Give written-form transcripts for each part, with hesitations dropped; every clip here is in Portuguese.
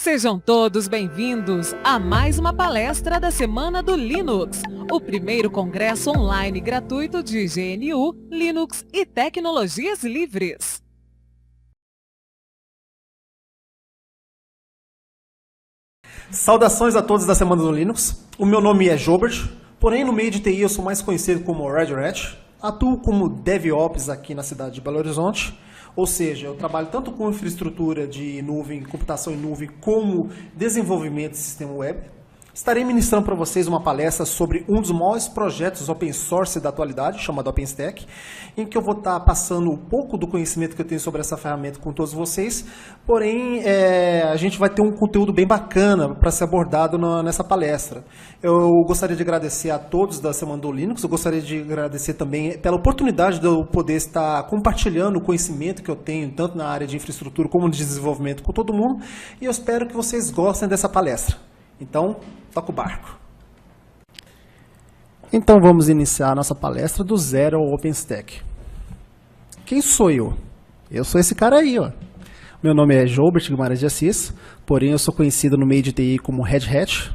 Sejam todos bem-vindos a mais uma palestra da Semana do Linux, o primeiro congresso online gratuito de GNU, Linux e tecnologias livres. Saudações a todos da Semana do Linux. O meu nome é Jobert, porém no meio de TI eu sou mais conhecido como Red Hat. Atuo como DevOps aqui na cidade de Belo Horizonte. Ou seja, eu trabalho tanto com infraestrutura de nuvem, computação em nuvem, como desenvolvimento de sistema web. Estarei ministrando para vocês uma palestra sobre um dos maiores projetos open source da atualidade, chamado OpenStack, em que eu vou estar passando um pouco do conhecimento que eu tenho sobre essa ferramenta com todos vocês, porém a gente vai ter um conteúdo bem bacana para ser abordado nessa palestra. Eu gostaria de agradecer a todos da Semana do Linux, eu gostaria de agradecer também pela oportunidade de eu poder estar compartilhando o conhecimento que eu tenho, tanto na área de infraestrutura como de desenvolvimento com todo mundo, e eu espero que vocês gostem dessa palestra. Então, toca o barco. Então vamos iniciar a nossa palestra do zero ao OpenStack. Quem sou eu? Eu sou esse cara aí, ó. Meu nome é Jobert Guimarães de Assis, porém eu sou conhecido no meio de TI como Red Hat.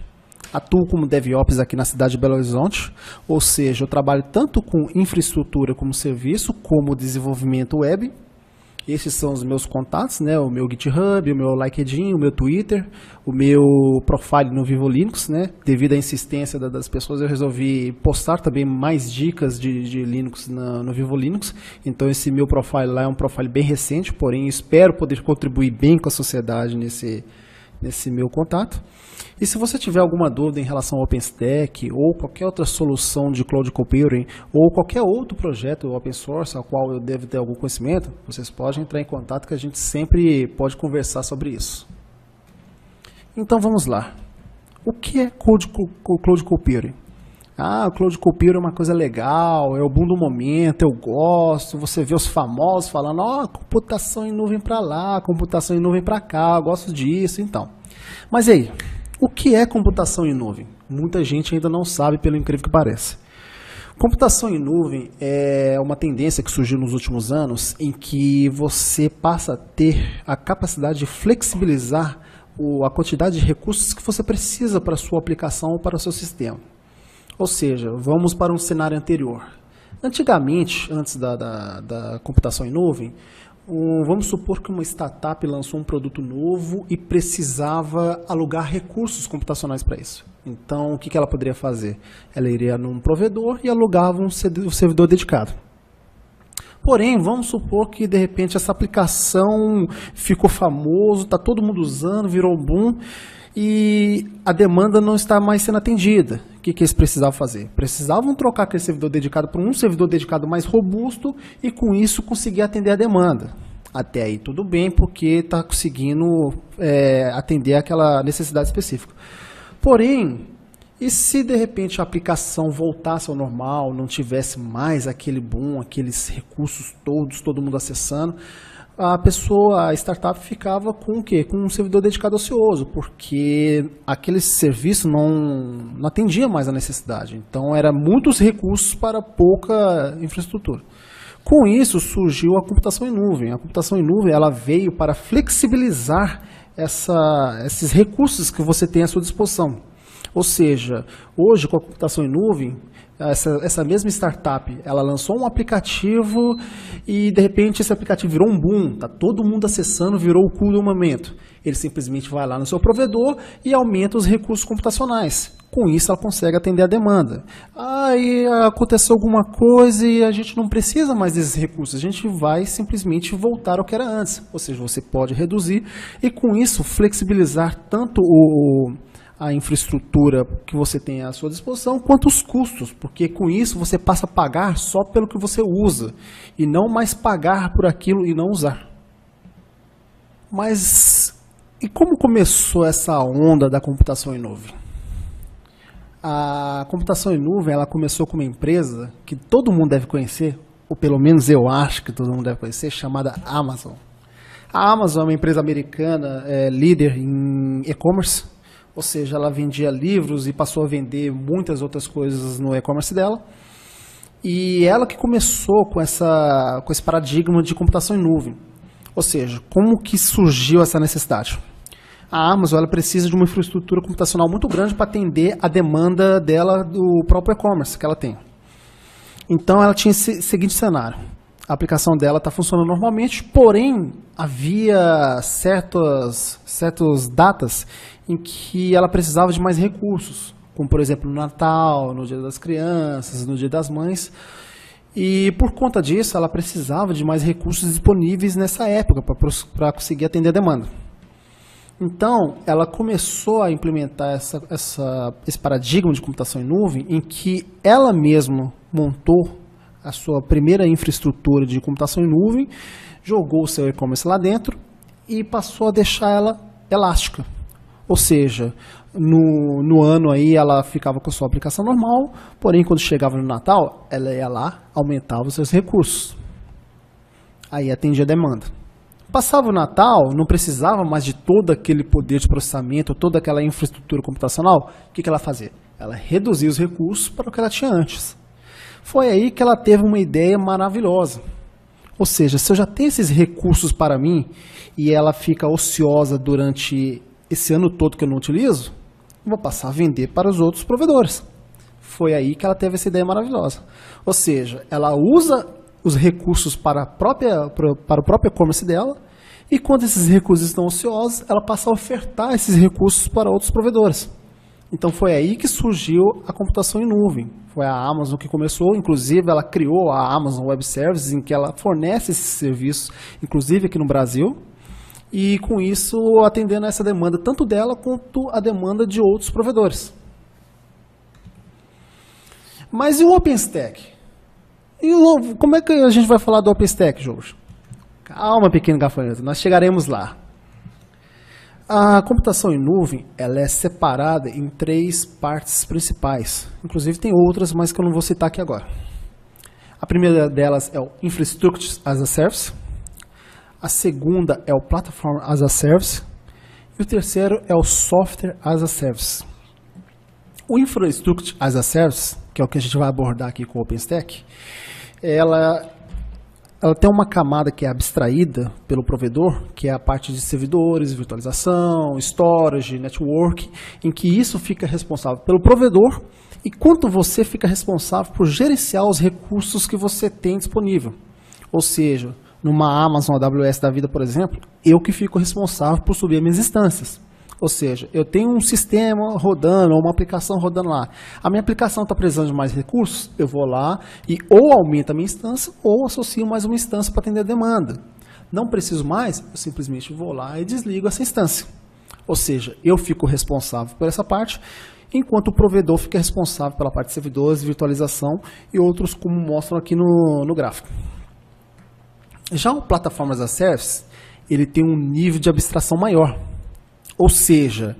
Atuo como DevOps aqui na cidade de Belo Horizonte, ou seja, eu trabalho tanto com infraestrutura como serviço, como desenvolvimento web. Esses são os meus contatos, né? O meu GitHub, o meu LinkedIn, o meu Twitter, o meu profile no Vivo Linux, né? Devido à insistência das pessoas, eu resolvi postar também mais dicas de Linux no Vivo Linux. Então esse meu profile lá é um profile bem recente, porém espero poder contribuir bem com a sociedade nesse meu contato. E se você tiver alguma dúvida em relação ao OpenStack ou qualquer outra solução de Cloud Computing ou qualquer outro projeto open source ao qual eu devo ter algum conhecimento, vocês podem entrar em contato que a gente sempre pode conversar sobre isso. Então vamos lá. O que é Cloud Computing? O Cloud Computing é uma coisa legal, é o boom do momento, eu gosto. Você vê os famosos falando, computação em nuvem para lá, computação em nuvem para cá, eu gosto disso, então. Mas e aí? O que é computação em nuvem? Muita gente ainda não sabe, pelo incrível que pareça. Computação em nuvem é uma tendência que surgiu nos últimos anos em que você passa a ter a capacidade de flexibilizar a quantidade de recursos que você precisa para a sua aplicação ou para o seu sistema. Ou seja, vamos para um cenário anterior. Antigamente, antes da computação em nuvem, vamos supor que uma startup lançou um produto novo e precisava alugar recursos computacionais para isso. Então, o que ela poderia fazer? Ela iria num provedor e alugava um servidor dedicado. Porém, vamos supor que de repente essa aplicação ficou famosa, está todo mundo usando, virou um boom e a demanda não está mais sendo atendida. O que eles precisavam fazer? Precisavam trocar aquele servidor dedicado por um servidor dedicado mais robusto e com isso conseguir atender a demanda. Até aí tudo bem, porque está conseguindo atender aquela necessidade específica. Porém, e se de repente a aplicação voltasse ao normal, não tivesse mais aquele boom, aqueles recursos todos, todo mundo acessando, a startup ficava com o quê? Com um servidor dedicado ocioso, porque aquele serviço não atendia mais a necessidade. Então, eram muitos recursos para pouca infraestrutura. Com isso, surgiu a computação em nuvem. A computação em nuvem ela veio para flexibilizar esses recursos que você tem à sua disposição. Ou seja, hoje com a computação em nuvem, essa mesma startup, ela lançou um aplicativo e de repente esse aplicativo virou um boom, está todo mundo acessando, virou o cool do momento. Ele simplesmente vai lá no seu provedor e aumenta os recursos computacionais. Com isso ela consegue atender a demanda. E aconteceu alguma coisa e a gente não precisa mais desses recursos, a gente vai simplesmente voltar ao que era antes. Ou seja, você pode reduzir e com isso flexibilizar tanto a infraestrutura que você tem à sua disposição, quanto os custos, porque com isso você passa a pagar só pelo que você usa, e não mais pagar por aquilo e não usar. Mas, e como começou essa onda da computação em nuvem? A computação em nuvem ela começou com uma empresa que todo mundo deve conhecer, ou pelo menos eu acho que todo mundo deve conhecer, chamada Amazon. A Amazon é uma empresa americana, líder em e-commerce. Ou seja, ela vendia livros e passou a vender muitas outras coisas no e-commerce dela. E ela que começou com esse paradigma de computação em nuvem. Ou seja, como que surgiu essa necessidade? A Amazon ela precisa de uma infraestrutura computacional muito grande para atender a demanda dela do próprio e-commerce que ela tem. Então ela tinha esse seguinte cenário. A aplicação dela está funcionando normalmente, porém havia certas datas em que ela precisava de mais recursos, como por exemplo no Natal, no Dia das Crianças, no Dia das Mães. E por conta disso ela precisava de mais recursos disponíveis nessa época para conseguir atender a demanda. Então, ela começou a implementar esse paradigma de computação em nuvem em que ela mesma montou a sua primeira infraestrutura de computação em nuvem, jogou o seu e-commerce lá dentro e passou a deixar ela elástica. Ou seja, no ano aí ela ficava com a sua aplicação normal, porém quando chegava no Natal, ela ia lá, aumentava os seus recursos. Aí atendia a demanda. Passava o Natal, não precisava mais de todo aquele poder de processamento, toda aquela infraestrutura computacional. O que ela fazia? Ela reduzia os recursos para o que ela tinha antes. Foi aí que ela teve uma ideia maravilhosa. Ou seja, se eu já tenho esses recursos para mim e ela fica ociosa durante esse ano todo que eu não utilizo, eu vou passar a vender para os outros provedores. Foi aí que ela teve essa ideia maravilhosa. Ou seja, ela usa os recursos para o próprio e-commerce dela, e quando esses recursos estão ociosos, ela passa a ofertar esses recursos para outros provedores. Então foi aí que surgiu a computação em nuvem. Foi a Amazon que começou, inclusive ela criou a Amazon Web Services, em que ela fornece esses serviços, inclusive aqui no Brasil, e com isso atendendo a essa demanda, tanto dela quanto a demanda de outros provedores. Mas e o OpenStack? Como é que a gente vai falar do OpenStack, Jorge? Calma, pequeno gafanhoto, nós chegaremos lá. A computação em nuvem ela é separada em 3 partes principais. Inclusive tem outras, mas que eu não vou citar aqui agora. A primeira delas é o Infrastructure as a Service. A segunda é o Platform as a Service. E o terceiro é o Software as a Service. O Infrastructure as a Service, que é o que a gente vai abordar aqui com o OpenStack, ela tem uma camada que é abstraída pelo provedor, que é a parte de servidores, virtualização, storage, network, em que isso fica responsável pelo provedor, enquanto você fica responsável por gerenciar os recursos que você tem disponível. Ou seja, numa Amazon AWS da vida, por exemplo, eu que fico responsável por subir minhas instâncias. Ou seja, eu tenho um sistema rodando, ou uma aplicação rodando lá. A minha aplicação está precisando de mais recursos, eu vou lá e ou aumento a minha instância, ou associo mais uma instância para atender a demanda. Não preciso mais, eu simplesmente vou lá e desligo essa instância. Ou seja, eu fico responsável por essa parte, enquanto o provedor fica responsável pela parte de servidores, virtualização e outros, como mostram aqui no gráfico. Já o Platform as a Service, ele tem um nível de abstração maior. Ou seja,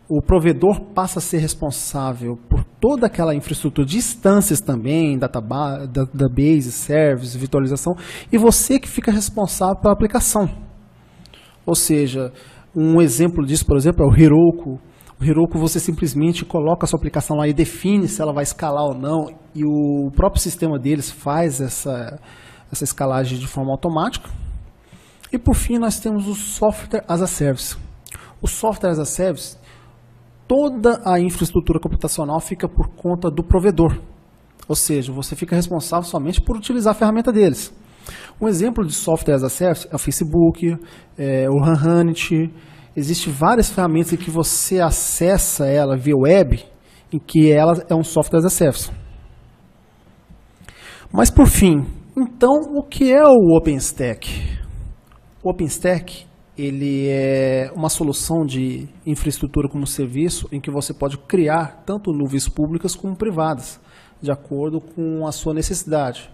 o provedor passa a ser responsável por toda aquela infraestrutura de instâncias também, database, service, virtualização, e você que fica responsável pela aplicação. Ou seja, um exemplo disso, por exemplo, é o Heroku. O Heroku você simplesmente coloca a sua aplicação lá e define se ela vai escalar ou não, e o próprio sistema deles faz essa escalagem de forma automática. E por fim nós temos o Software as a Service. O Software as a Service, toda a infraestrutura computacional fica por conta do provedor. Ou seja, você fica responsável somente por utilizar a ferramenta deles. Um exemplo de Software as a Service é o Facebook, o Runhunit. Existem várias ferramentas em que você acessa ela via web, em que ela é um Software as a Service. Mas por fim, então o que é o OpenStack? O OpenStack ele é uma solução de infraestrutura como serviço em que você pode criar tanto nuvens públicas como privadas, de acordo com a sua necessidade.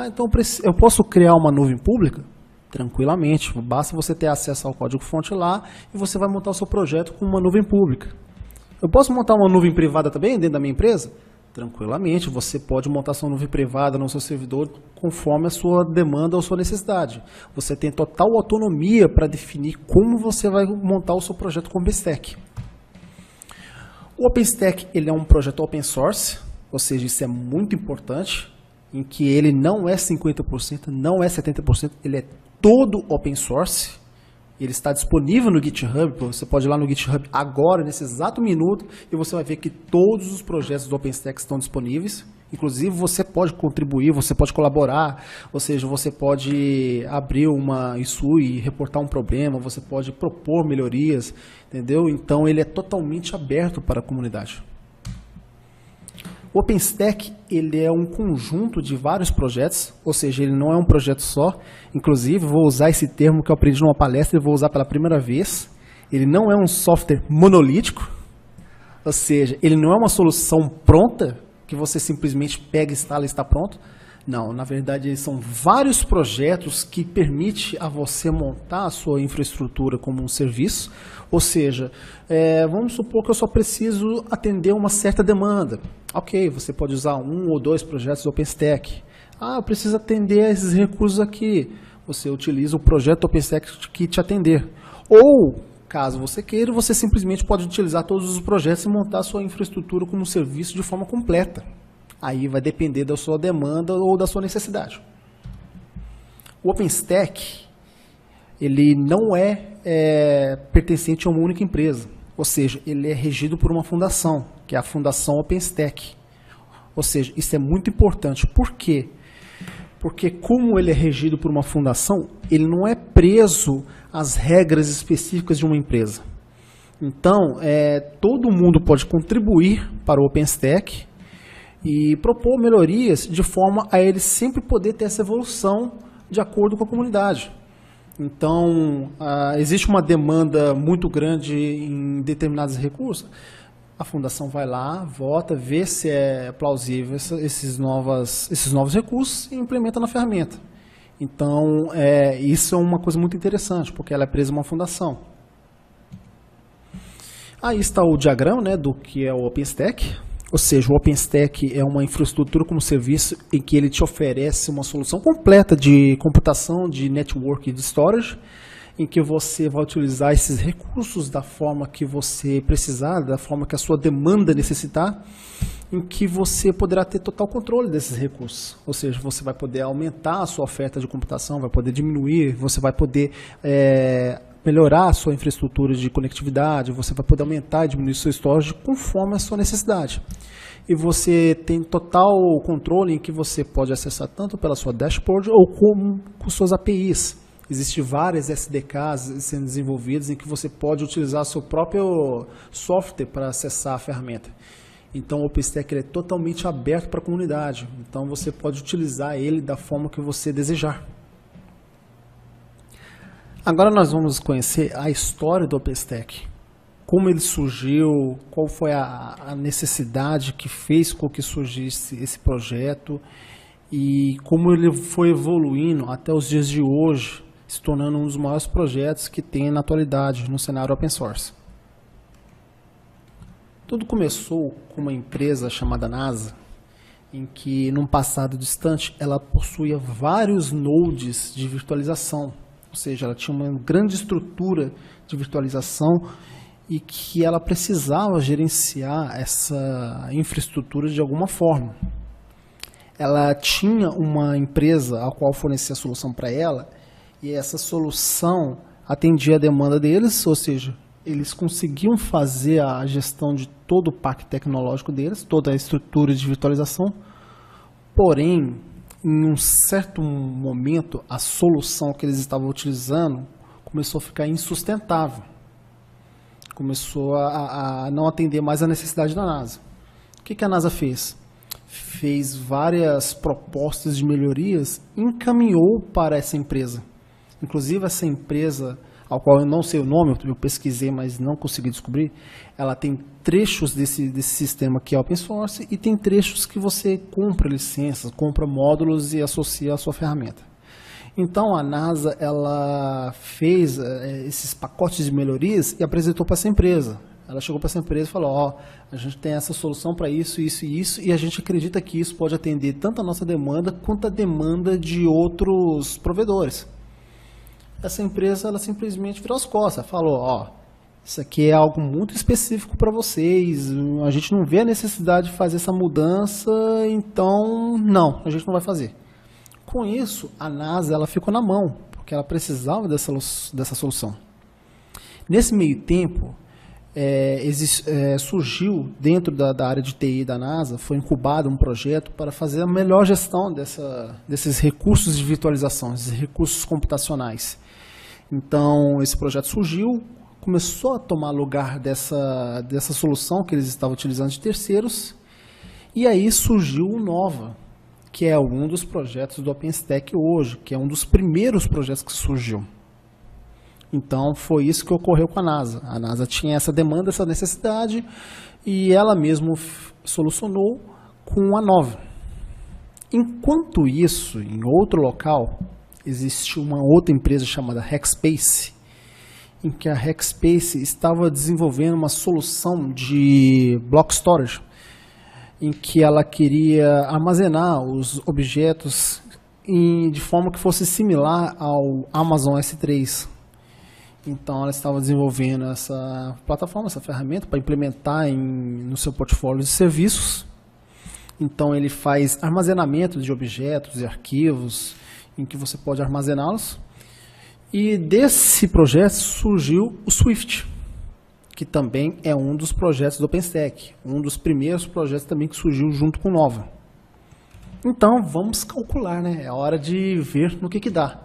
Então eu posso criar uma nuvem pública? Tranquilamente, basta você ter acesso ao código-fonte lá e você vai montar o seu projeto com uma nuvem pública. Eu posso montar uma nuvem privada também dentro da minha empresa? Tranquilamente, você pode montar sua nuvem privada no seu servidor conforme a sua demanda ou sua necessidade. Você tem total autonomia para definir como você vai montar o seu projeto com o OpenStack. O OpenStack ele é um projeto open source, ou seja, isso é muito importante, em que ele não é 50%, não é 70%, ele é todo open source. Ele está disponível no GitHub, você pode ir lá no GitHub agora, nesse exato minuto, e você vai ver que todos os projetos do OpenStack estão disponíveis. Inclusive, você pode contribuir, você pode colaborar, ou seja, você pode abrir uma issue e reportar um problema, você pode propor melhorias, entendeu? Então, ele é totalmente aberto para a comunidade. O OpenStack, ele é um conjunto de vários projetos, ou seja, ele não é um projeto só. Inclusive, vou usar esse termo que eu aprendi numa palestra e vou usar pela primeira vez. Ele não é um software monolítico, ou seja, ele não é uma solução pronta, que você simplesmente pega, instala e está pronto. Não, na verdade, eles são vários projetos que permitem a você montar a sua infraestrutura como um serviço. Ou seja, vamos supor que eu só preciso atender uma certa demanda. Ok, você pode usar 1 ou 2 projetos do OpenStack. Ah, eu preciso atender a esses recursos aqui. Você utiliza o projeto OpenStack que te atender. Ou, caso você queira, você simplesmente pode utilizar todos os projetos e montar a sua infraestrutura como um serviço de forma completa. Aí vai depender da sua demanda ou da sua necessidade. O OpenStack, ele não é pertencente a uma única empresa. Ou seja, ele é regido por uma fundação, que é a Fundação OpenStack. Ou seja, isso é muito importante. Por quê? Porque como ele é regido por uma fundação, ele não é preso às regras específicas de uma empresa. Então, todo mundo pode contribuir para o OpenStack e propor melhorias de forma a ele sempre poder ter essa evolução de acordo com a comunidade. Então, existe uma demanda muito grande em determinados recursos, a fundação vai lá, vota, vê se é plausível esses novos recursos e implementa na ferramenta. Então, isso é uma coisa muito interessante, porque ela é presa a uma fundação. Aí está o diagrama, né, do que é o OpenStack. Ou seja, o OpenStack é uma infraestrutura como serviço em que ele te oferece uma solução completa de computação, de network e de storage, em que você vai utilizar esses recursos da forma que você precisar, da forma que a sua demanda necessitar, em que você poderá ter total controle desses recursos. Ou seja, você vai poder aumentar a sua oferta de computação, vai poder diminuir, você vai poder melhorar a sua infraestrutura de conectividade, você vai poder aumentar e diminuir seu storage conforme a sua necessidade. E você tem total controle em que você pode acessar tanto pela sua dashboard ou como com suas APIs. Existem várias SDKs sendo desenvolvidas em que você pode utilizar seu próprio software para acessar a ferramenta. Então o OpenStack ele é totalmente aberto para a comunidade. Então você pode utilizar ele da forma que você desejar. Agora nós vamos conhecer a história do OpenStack. Como ele surgiu, qual foi a necessidade que fez com que surgisse esse projeto e como ele foi evoluindo até os dias de hoje, se tornando um dos maiores projetos que tem na atualidade no cenário open source. Tudo começou com uma empresa chamada NASA, em que, num passado distante, ela possuía vários nodes de virtualização. Ou seja, ela tinha uma grande estrutura de virtualização e que ela precisava gerenciar essa infraestrutura de alguma forma. Ela tinha uma empresa a qual fornecia a solução para ela e essa solução atendia a demanda deles, ou seja, eles conseguiam fazer a gestão de todo o parque tecnológico deles, toda a estrutura de virtualização, porém, em um certo momento, a solução que eles estavam utilizando começou a ficar insustentável. Começou a não atender mais a necessidade da NASA. O que a NASA fez? Fez várias propostas de melhorias e encaminhou para essa empresa. Inclusive, essa empresa, ao qual eu não sei o nome, eu pesquisei, mas não consegui descobrir, ela tem trechos desse sistema que é open source e tem trechos que você compra licenças, compra módulos e associa à sua ferramenta. Então, a NASA ela fez esses pacotes de melhorias e apresentou para essa empresa. Ela chegou para essa empresa e falou, a gente tem essa solução para isso, isso e isso, e a gente acredita que isso pode atender tanto a nossa demanda quanto a demanda de outros provedores. Essa empresa ela simplesmente virou as costas, falou, isso aqui é algo muito específico para vocês, a gente não vê a necessidade de fazer essa mudança, então não, a gente não vai fazer. Com isso, a NASA ela ficou na mão, porque ela precisava dessa solução. Nesse meio tempo, surgiu dentro da área de TI da NASA, foi incubado um projeto para fazer a melhor gestão desses recursos de virtualização, esses recursos computacionais. Então, esse projeto surgiu, começou a tomar lugar dessa solução que eles estavam utilizando de terceiros, e aí surgiu o Nova, que é um dos projetos do OpenStack hoje, que é um dos primeiros projetos que surgiu. Então, foi isso que ocorreu com a NASA. A NASA tinha essa demanda, essa necessidade, e ela mesma solucionou com a Nova. Enquanto isso, em outro local, existe uma outra empresa chamada Hackspace, em que a Hackspace estava desenvolvendo uma solução de block storage, em que ela queria armazenar os objetos de forma que fosse similar ao Amazon S3. Então, ela estava desenvolvendo essa plataforma, essa ferramenta, para implementar no seu portfólio de serviços. Então, ele faz armazenamento de objetos e arquivos em que você pode armazená-los. E desse projeto surgiu o Swift, que também é um dos projetos do OpenStack, um dos primeiros projetos também que surgiu junto com o Nova. Então, vamos calcular, né? É hora de ver no que dá.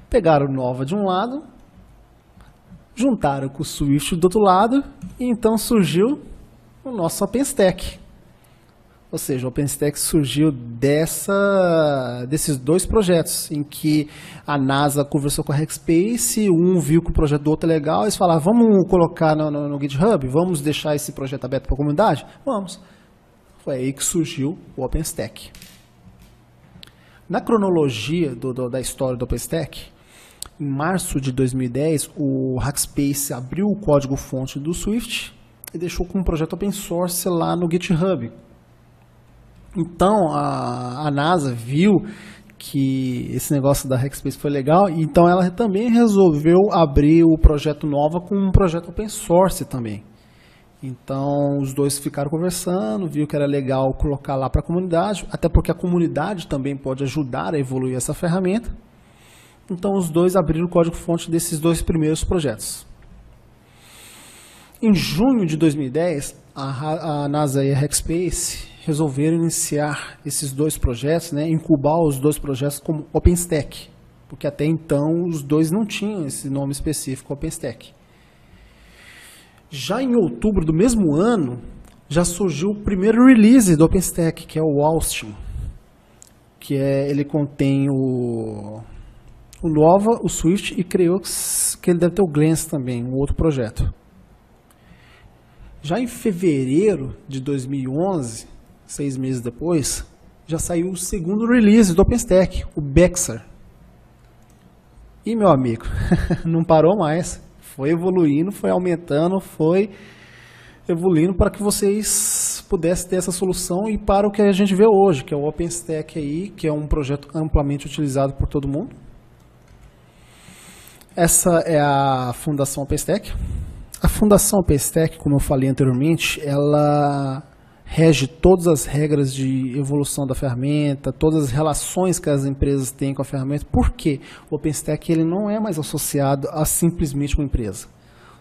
Pegaram o Nova de um lado, juntaram com o Swift do outro lado, e então surgiu o nosso OpenStack. Ou seja, o OpenStack surgiu desses dois projetos, em que a NASA conversou com a Hackspace, um viu que o projeto do outro é legal, eles falaram, vamos colocar no GitHub, vamos deixar esse projeto aberto para a comunidade? Vamos. Foi aí que surgiu o OpenStack. Na cronologia da história do OpenStack, em março de 2010, o Hackspace abriu o código-fonte do Swift e deixou como um projeto open source lá no GitHub. Então, a NASA viu que esse negócio da Hackspace foi legal, e então ela também resolveu abrir o projeto Nova como um projeto open source também. Então, os dois ficaram conversando, viu que era legal colocar lá para a comunidade, até porque a comunidade também pode ajudar a evoluir essa ferramenta. Então, os dois abriram o código-fonte desses dois primeiros projetos. Em junho de 2010, a NASA e a Hackspace resolveram iniciar esses dois projetos, né, incubar os dois projetos como OpenStack, porque até então os dois não tinham esse nome específico, OpenStack. Já em outubro do mesmo ano, já surgiu o primeiro release do OpenStack, que é o Austin, ele contém o Nova, o Swift, e creio que ele deve ter o Glance também, um outro projeto. Já em fevereiro de 2011, 6 meses depois, já saiu o segundo release do OpenStack, o Bexar. E, meu amigo, não parou mais. Foi evoluindo, foi aumentando, foi evoluindo para que vocês pudessem ter essa solução e para o que a gente vê hoje, que é o OpenStack aí, que é um projeto amplamente utilizado por todo mundo. Essa é a Fundação OpenStack. A Fundação OpenStack, como eu falei anteriormente, ela rege todas as regras de evolução da ferramenta, todas as relações que as empresas têm com a ferramenta. Por quê? O OpenStack ele não é mais associado a simplesmente uma empresa.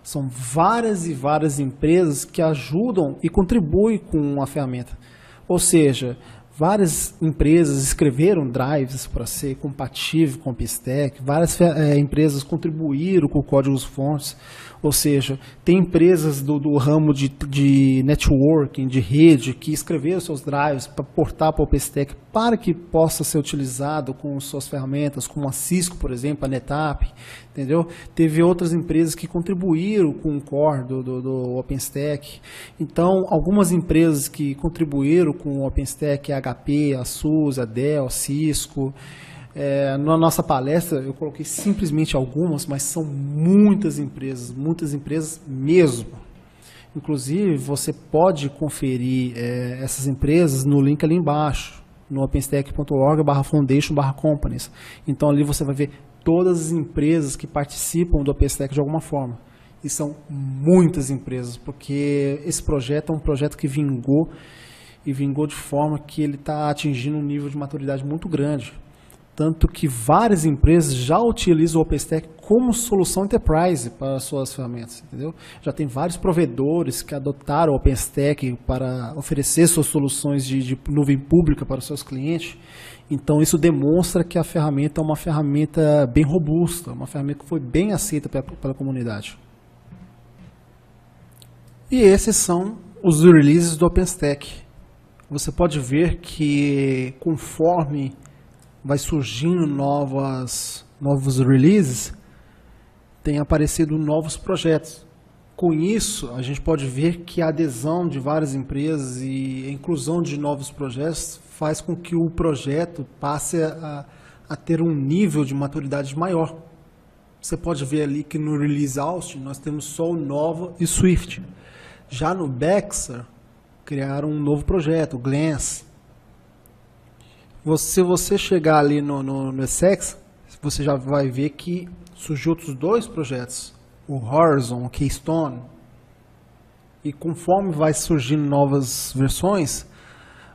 São várias e várias empresas que ajudam e contribuem com a ferramenta. Ou seja, várias empresas escreveram drives para ser compatível com o OpenStack, várias empresas contribuíram com códigos-fontes, ou seja, tem empresas do ramo de networking, de rede, que escreveram seus drives para portar para o OpenStack para que possa ser utilizado com suas ferramentas, como a Cisco, por exemplo, a NetApp, entendeu? Teve outras empresas que contribuíram com o core do OpenStack. Então, algumas empresas que contribuíram com o OpenStack, a HP, a SUSE, a Dell, a Cisco. Na nossa palestra eu coloquei simplesmente algumas, mas são muitas empresas mesmo. Inclusive, você pode conferir essas empresas no link ali embaixo, no openstack.org/foundation/companies. Então ali você vai ver todas as empresas que participam do OpenStack de alguma forma. E são muitas empresas, porque esse projeto é um projeto que vingou, e vingou de forma que ele está atingindo um nível de maturidade muito grande. Tanto que várias empresas já utilizam o OpenStack como solução enterprise para suas ferramentas, entendeu? Já tem vários provedores que adotaram o OpenStack para oferecer suas soluções de nuvem pública para os seus clientes. Então isso demonstra que a ferramenta é uma ferramenta bem robusta, uma ferramenta que foi bem aceita pela comunidade. E esses são os releases do OpenStack. Você pode ver que conforme vai surgindo novos releases, tem aparecido novos projetos. Com isso, a gente pode ver que a adesão de várias empresas e a inclusão de novos projetos faz com que o projeto passe a ter um nível de maturidade maior. Você pode ver ali que no Release Austin nós temos só o Nova e Swift. Já no Bexar, criaram um novo projeto, o Glance. Se você chegar ali no Essex, você já vai ver que surgiu outros dois projetos, o Horizon, o Keystone. E conforme vai surgindo novas versões,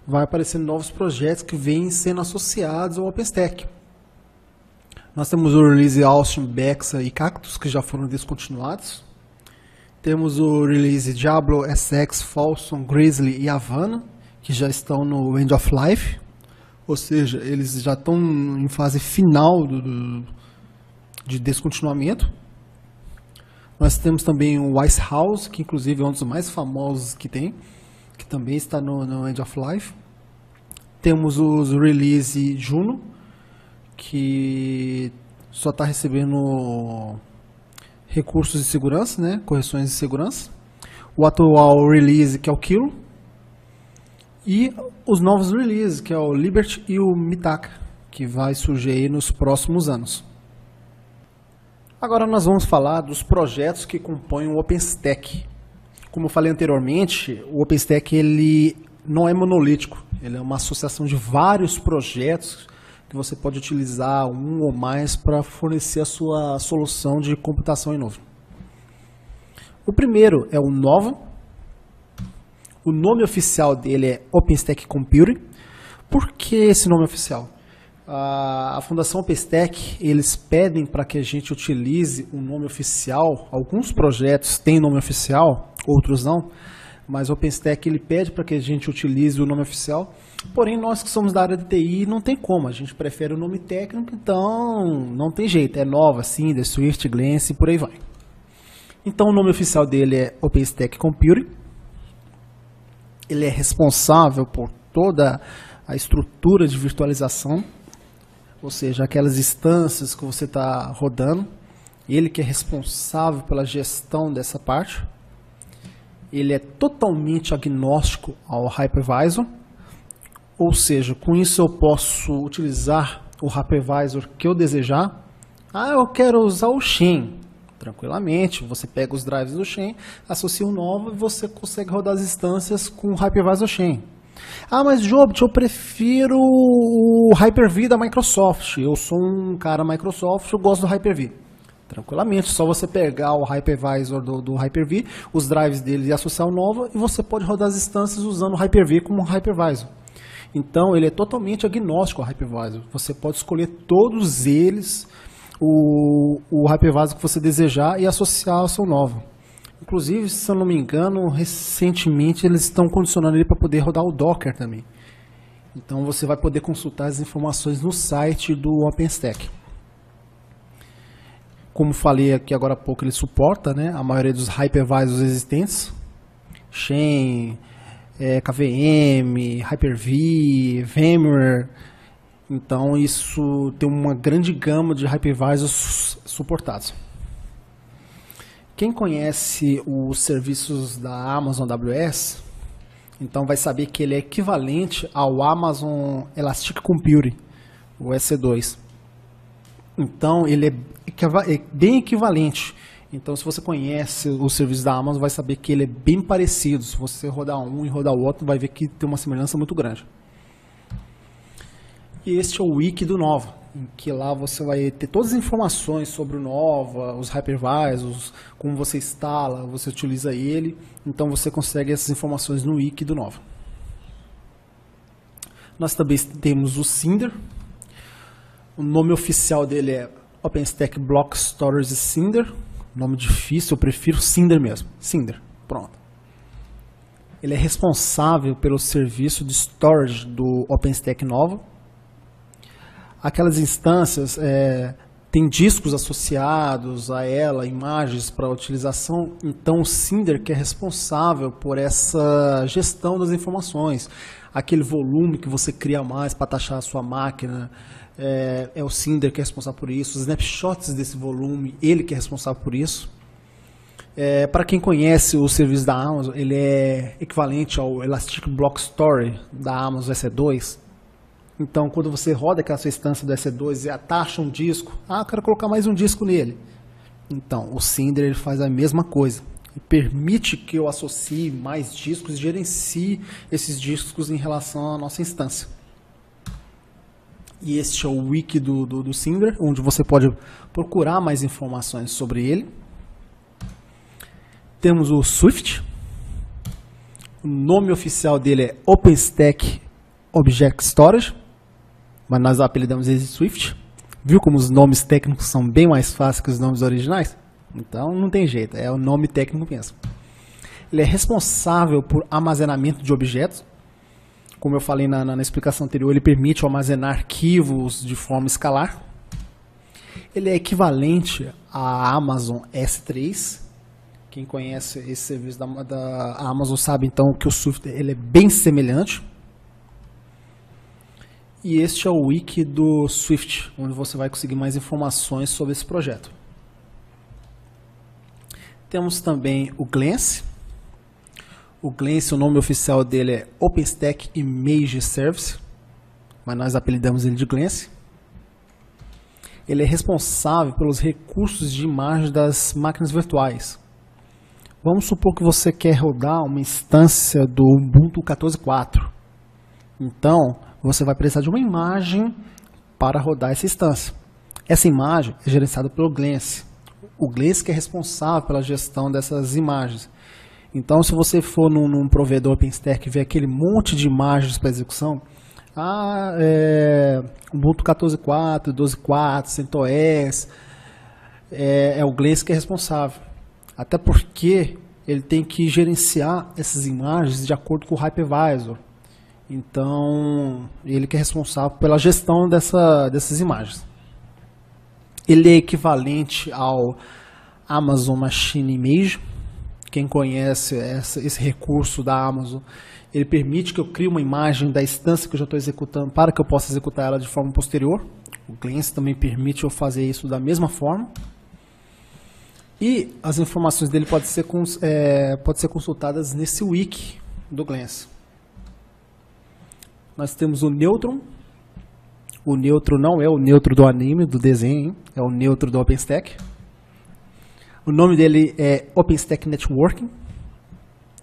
vai aparecendo novos projetos que vêm sendo associados ao OpenStack. Nós temos o Release Austin, Bexa e Cactus, que já foram descontinuados. Temos o Release Diablo, SX, Folsom, Grizzly e Havana, que já estão no End of Life. Ou seja, eles já estão em fase final de descontinuamento. Nós temos também o Ice House, que inclusive é um dos mais famosos que tem, que também está no End of Life. Temos os Release Juno, que só está recebendo recursos de segurança, né? Correções de segurança. O atual release, que é o Kilo. E os novos releases, que é o Liberty e o Mitaka, que vai surgir aí nos próximos anos. Agora nós vamos falar dos projetos que compõem o OpenStack. Como eu falei anteriormente, o OpenStack ele não é monolítico. Ele é uma associação de vários projetos que você pode utilizar um ou mais para fornecer a sua solução de computação em nuvem. O primeiro é o Nova. O nome oficial dele é OpenStack Computing. Por que esse nome oficial? A Fundação OpenStack, eles pedem para que a gente utilize o nome oficial. Alguns projetos têm nome oficial, outros não. Mas o OpenStack ele pede para que a gente utilize o nome oficial. Porém, nós que somos da área de TI, não tem como. A gente prefere o nome técnico, então não tem jeito. É Nova, Cinder, Swift, Glance e por aí vai. Então o nome oficial dele é OpenStack Computing. Ele é responsável por toda a estrutura de virtualização, ou seja, aquelas instâncias que você está rodando. Ele que é responsável pela gestão dessa parte. Ele é totalmente agnóstico ao hypervisor, ou seja, com isso eu posso utilizar o hypervisor que eu desejar. Eu quero usar o Xen. Tranquilamente, você pega os drives do Xen, associa um novo e você consegue rodar as instâncias com o hypervisor Xen. Mas Jobit, eu prefiro o Hyper-V da Microsoft. Eu sou um cara Microsoft, eu gosto do Hyper-V. Tranquilamente, só você pegar o hypervisor do Hyper-V, os drives dele e associar o Nova, e você pode rodar as instâncias usando o Hyper-V como hypervisor. Então, ele é totalmente agnóstico ao hypervisor. Você pode escolher todos eles, o hypervisor que você desejar, e associar ao seu Nova. Inclusive, se eu não me engano, recentemente eles estão condicionando ele para poder rodar o Docker também. Então, você vai poder consultar as informações no site do OpenStack. Como falei aqui agora há pouco, ele suporta, né, a maioria dos hypervisors existentes. Xen, KVM, Hyper-V, VMware. Então isso tem uma grande gama de hypervisors suportados. Quem conhece os serviços da Amazon AWS, então vai saber que ele é equivalente ao Amazon Elastic Computing, o EC2. Então ele é bem equivalente. Então se você conhece o serviço da Amazon, vai saber que ele é bem parecido. Se você rodar um e rodar o outro, vai ver que tem uma semelhança muito grande. E este é o wiki do Nova, em que lá você vai ter todas as informações sobre o Nova, os hypervisors, como você instala, você utiliza ele. Então você consegue essas informações no wiki do Nova. Nós também temos o Cinder. O nome oficial dele é OpenStack Block Storage Cinder. Nome difícil, eu prefiro Cinder mesmo. Cinder, pronto. Ele é responsável pelo serviço de storage do OpenStack Novo. Aquelas instâncias tem discos associados a ela, imagens para utilização. Então o Cinder que é responsável por essa gestão das informações. Aquele volume que você cria mais para taxar a sua máquina, é o Cinder que é responsável por isso. Os snapshots desse volume, ele que é responsável por isso. Para quem conhece o serviço da Amazon, ele é equivalente ao Elastic Block Store da Amazon EC2. Então, quando você roda aquela sua instância do EC2 e atacha um disco, eu quero colocar mais um disco nele. Então, o Cinder ele faz a mesma coisa. Ele permite que eu associe mais discos e gerencie esses discos em relação à nossa instância. E este é o wiki do Cinder, onde você pode procurar mais informações sobre ele. Temos o Swift. O nome oficial dele é OpenStack Object Storage, mas nós apelidamos ele de Swift. Viu como os nomes técnicos são bem mais fáceis que os nomes originais? Então não tem jeito, é o nome técnico mesmo. Ele é responsável por armazenamento de objetos. Como eu falei na explicação anterior, ele permite armazenar arquivos de forma escalar. Ele é equivalente à Amazon S3. Quem conhece esse serviço da Amazon sabe então que o Swift ele é bem semelhante. E este é o wiki do Swift, onde você vai conseguir mais informações sobre esse projeto. Temos também o Glance. O Glance, o nome oficial dele é OpenStack Image Service, mas nós apelidamos ele de Glance. Ele é responsável pelos recursos de imagem das máquinas virtuais. Vamos supor que você quer rodar uma instância do Ubuntu 14.4. Então, você vai precisar de uma imagem para rodar essa instância. Essa imagem é gerenciada pelo Glance. O Glance que é responsável pela gestão dessas imagens. Então, se você for num provedor OpenStack e ver aquele monte de imagens para execução, Ubuntu 14.4, 12.4, CentOS, é o Glance que é responsável. Até porque ele tem que gerenciar essas imagens de acordo com o hypervisor. Então, ele que é responsável pela gestão dessas imagens. Ele é equivalente ao Amazon Machine Image. Quem conhece esse recurso da Amazon, ele permite que eu crie uma imagem da instância que eu já estou executando para que eu possa executar ela de forma posterior. O Glance também permite eu fazer isso da mesma forma. E as informações dele podem ser consultadas nesse wiki do Glance. Nós temos o Neutron. O Neutron não é o Neutro do anime, do desenho, hein? É o Neutro do OpenStack. O nome dele é OpenStack Networking.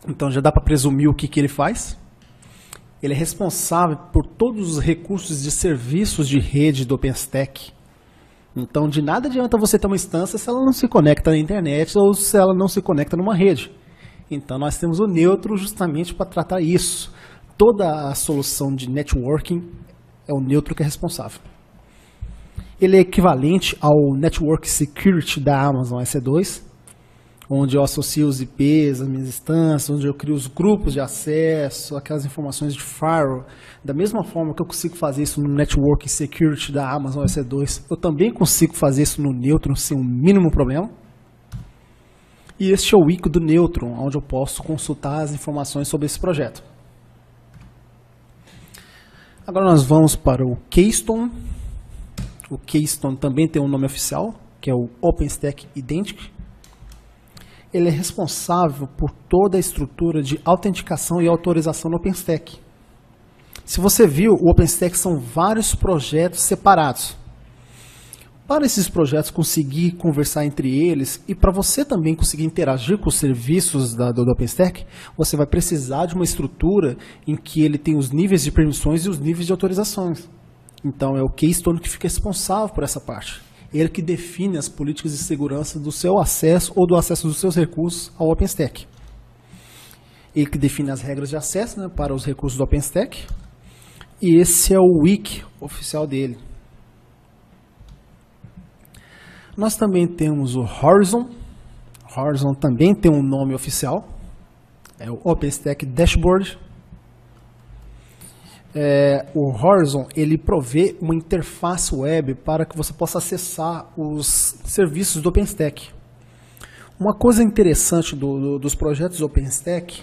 Então já dá para presumir o que ele faz. Ele é responsável por todos os recursos de serviços de rede do OpenStack. Então de nada adianta você ter uma instância se ela não se conecta na internet ou se ela não se conecta numa rede. Então nós temos o Neutron justamente para tratar isso. Toda a solução de networking é o Neutron que é responsável. Ele é equivalente ao Network Security da Amazon EC2, onde eu associo os IPs, as minhas instâncias, onde eu crio os grupos de acesso, aquelas informações de firewall. Da mesma forma que eu consigo fazer isso no Network Security da Amazon EC2, eu também consigo fazer isso no Neutron sem o mínimo problema. E este é o wiki do Neutron, onde eu posso consultar as informações sobre esse projeto. Agora nós vamos para o Keystone. O Keystone também tem um nome oficial, que é o OpenStack Identity. Ele é responsável por toda a estrutura de autenticação e autorização no OpenStack. Se você viu, o OpenStack são vários projetos separados. Para esses projetos conseguir conversar entre eles e para você também conseguir interagir com os serviços do OpenStack, você vai precisar de uma estrutura em que ele tem os níveis de permissões e os níveis de autorizações. Então é o Keystone que fica responsável por essa parte. Ele que define as políticas de segurança do seu acesso ou do acesso dos seus recursos ao OpenStack. Ele que define as regras de acesso, né, para os recursos do OpenStack. E esse é o wiki oficial dele. Nós também temos o Horizon. Horizon também tem um nome oficial. É o OpenStack Dashboard. O Horizon, ele provê uma interface web para que você possa acessar os serviços do OpenStack. Uma coisa interessante dos projetos OpenStack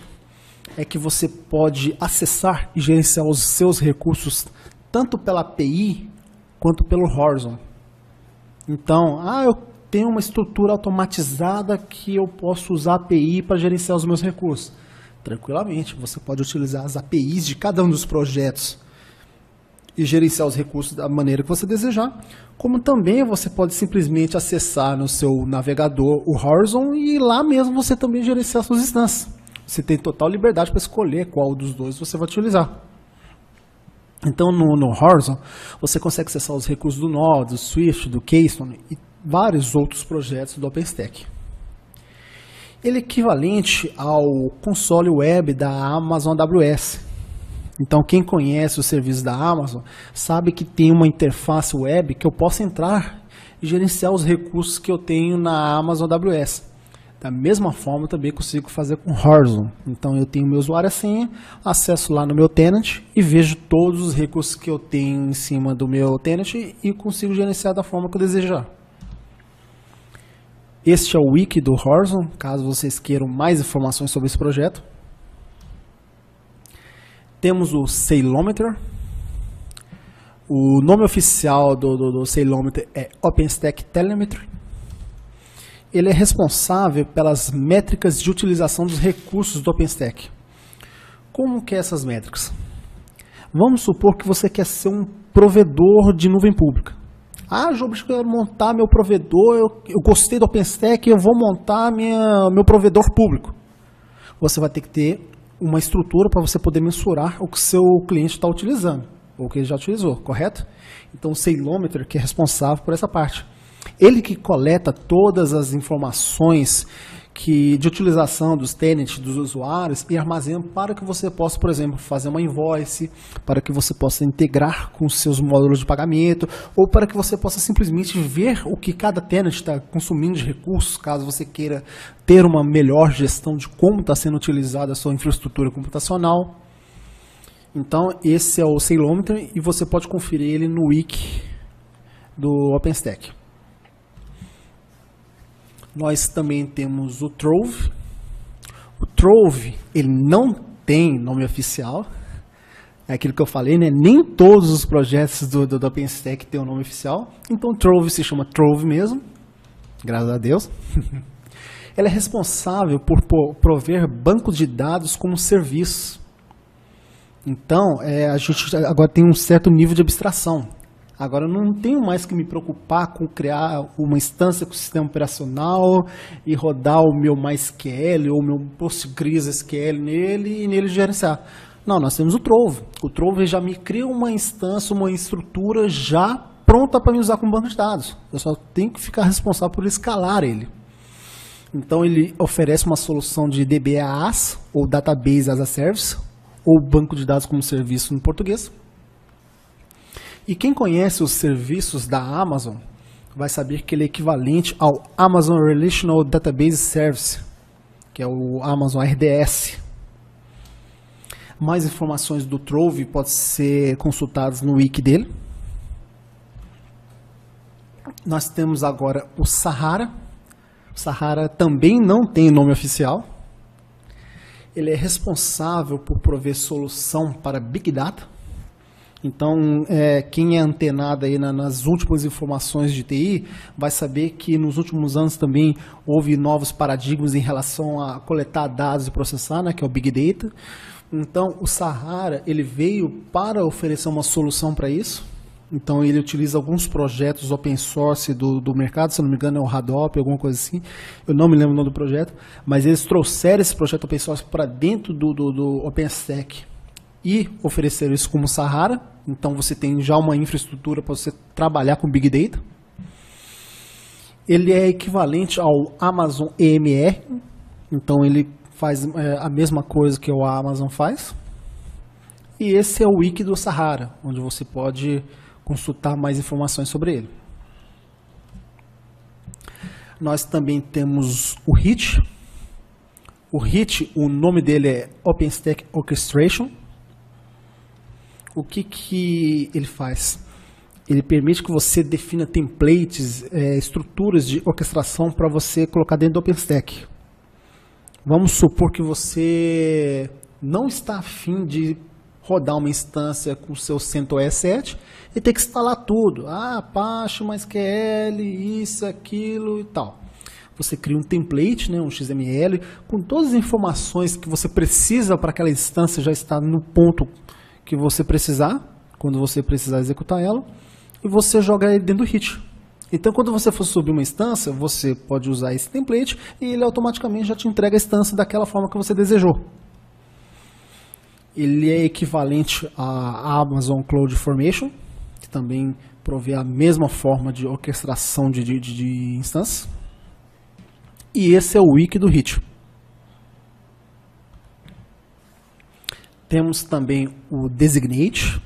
é que você pode acessar e gerenciar os seus recursos tanto pela API quanto pelo Horizon. Então, eu tenho uma estrutura automatizada que eu posso usar a API para gerenciar os meus recursos. Tranquilamente, você pode utilizar as APIs de cada um dos projetos e gerenciar os recursos da maneira que você desejar, como também você pode simplesmente acessar no seu navegador o Horizon e lá mesmo você também gerenciar suas instâncias. Você tem total liberdade para escolher qual dos dois você vai utilizar. Então no Horizon você consegue acessar os recursos do Node, do Swift, do Keystone e vários outros projetos do OpenStack. Ele é equivalente ao console web da Amazon AWS. Então quem conhece os serviços da Amazon sabe que tem uma interface web que eu posso entrar e gerenciar os recursos que eu tenho na Amazon AWS. Da mesma forma, eu também consigo fazer com Horizon. Então eu tenho meu usuário e senha, acesso lá no meu tenant e vejo todos os recursos que eu tenho em cima do meu tenant e consigo gerenciar da forma que eu desejar. Este é o wiki do Horizon, caso vocês queiram mais informações sobre esse projeto. Temos o Ceilometer. O nome oficial do Ceilometer é OpenStack Telemetry. Ele é responsável pelas métricas de utilização dos recursos do OpenStack. Como que é essas métricas? Vamos supor que você quer ser um provedor de nuvem pública. Job, eu quero montar meu provedor, eu gostei do OpenStack, eu vou montar meu provedor público. Você vai ter que ter uma estrutura para você poder mensurar o que seu cliente está utilizando, ou que ele já utilizou, correto? Então o Ceilometer que é responsável por essa parte. Ele que coleta todas as informações de utilização dos tenants, dos usuários e armazena para que você possa, por exemplo, fazer uma invoice, para que você possa integrar com os seus módulos de pagamento ou para que você possa simplesmente ver o que cada tenant está consumindo de recursos, caso você queira ter uma melhor gestão de como está sendo utilizada a sua infraestrutura computacional. Então esse é o Ceilometer e você pode conferir ele no wiki do OpenStack. Nós também temos o Trove. O Trove, ele não tem nome oficial. É aquilo que eu falei, né? Nem todos os projetos do OpenStack têm um nome oficial. Então o Trove se chama Trove mesmo. Graças a Deus. Ele é responsável por prover bancos de dados como serviço. Então, a gente agora tem um certo nível de abstração. Agora eu não tenho mais que me preocupar com criar uma instância com sistema operacional e rodar o meu MySQL ou o meu PostgreSQL nele e nele gerenciar. Não, nós temos o Trove. O Trove já me cria uma instância, uma estrutura já pronta para me usar como banco de dados. Eu só tenho que ficar responsável por escalar ele. Então ele oferece uma solução de DBaaS, ou Database as a Service, ou banco de dados como serviço em português. E quem conhece os serviços da Amazon vai saber que ele é equivalente ao Amazon Relational Database Service, que é o Amazon RDS. Mais informações do Trove podem ser consultadas no wiki dele. Nós temos agora o Sahara. O Sahara também não tem nome oficial. Ele é responsável por prover solução para Big Data. Então, quem é antenado aí nas últimas informações de TI vai saber que nos últimos anos também houve novos paradigmas em relação a coletar dados e processar, né, que é o Big Data. Então, o Sahara ele veio para oferecer uma solução para isso. Então, ele utiliza alguns projetos open source do mercado, se não me engano é o Hadoop, alguma coisa assim. Eu não me lembro o nome do projeto, mas eles trouxeram esse projeto open source para dentro do OpenStack e ofereceram isso como Sahara. Então você tem já uma infraestrutura para você trabalhar com Big Data. Ele é equivalente ao Amazon EMR, então ele faz a mesma coisa que o Amazon faz. E esse é o wiki do Sahara, onde você pode consultar mais informações sobre ele. Nós também temos o HIT. O HIT, o nome dele é OpenStack Orchestration. O que ele faz? Ele permite que você defina templates, estruturas de orquestração para você colocar dentro do OpenStack. Vamos supor que você não está afim de rodar uma instância com o seu CentOS 7 e ter que instalar tudo. Apache, MySQL, isso, aquilo e tal. Você cria um template, né, um XML, com todas as informações que você precisa para aquela instância já estar no ponto que você precisar, quando você precisar executar ela, e você joga ele dentro do HIT. Então, quando você for subir uma instância, você pode usar esse template e ele automaticamente já te entrega a instância daquela forma que você desejou. Ele é equivalente à Amazon CloudFormation, que também provê a mesma forma de orquestração de instâncias. E esse é o wiki do HIT. Temos também o Designate.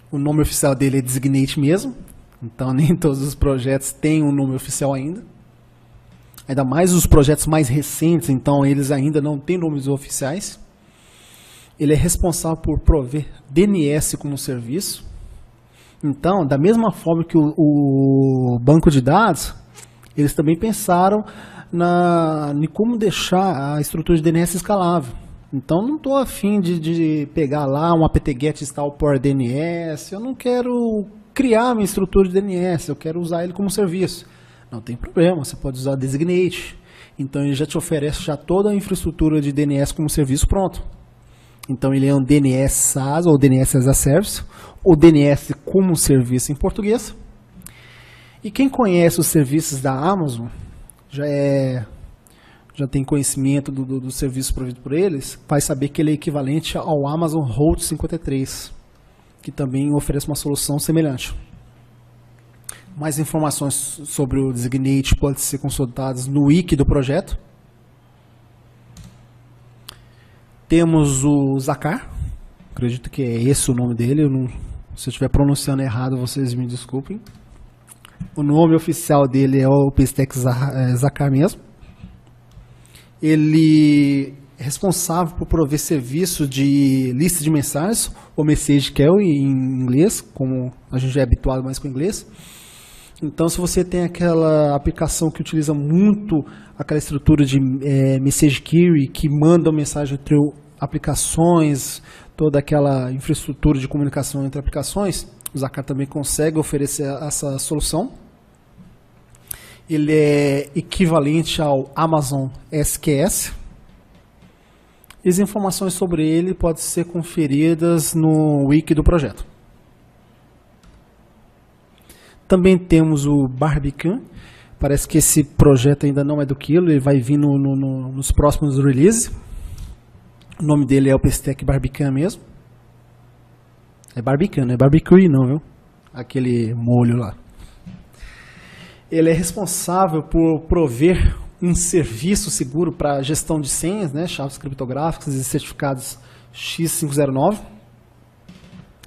O nome oficial dele é Designate mesmo. Então nem todos os projetos têm um nome oficial ainda. Ainda mais os projetos mais recentes, então eles ainda não têm nomes oficiais. Ele é responsável por prover DNS como serviço. Então, da mesma forma que o banco de dados, eles também pensaram em como deixar a estrutura de DNS escalável. Então, não estou afim de pegar lá um apt-get install por DNS, eu não quero criar minha estrutura de DNS, eu quero usar ele como serviço. Não tem problema, você pode usar Designate. Então, ele já te oferece já toda a infraestrutura de DNS como serviço pronto. Então, ele é um DNS SaaS, ou DNS as a Service, ou DNS como serviço em português. E quem conhece os serviços da Amazon, já tem conhecimento do serviço provido por eles, vai saber que ele é equivalente ao Amazon Route 53, que também oferece uma solução semelhante. Mais informações sobre o Designate podem ser consultadas no wiki do projeto. Temos o Zakhar, acredito que é esse o nome dele, se eu estiver pronunciando errado vocês me desculpem. O nome oficial dele é o OpenStack Zakhar mesmo. Ele é responsável por prover serviço de lista de mensagens, ou message queue em inglês, como a gente já é habituado mais com o inglês. Então, se você tem aquela aplicação que utiliza muito aquela estrutura de message queue, que manda mensagem entre aplicações, toda aquela infraestrutura de comunicação entre aplicações, o Zakhar também consegue oferecer essa solução. Ele é equivalente ao Amazon SQS. E as informações sobre ele podem ser conferidas no wiki do projeto. Também temos o Barbican. Parece que esse projeto ainda não é do quilo, ele vai vir nos próximos releases. O nome dele é OpenStack Barbican mesmo. É Barbican, não é barbecue não, viu? Aquele molho lá. Ele é responsável por prover um serviço seguro para gestão de senhas, né, chaves criptográficas e certificados X509.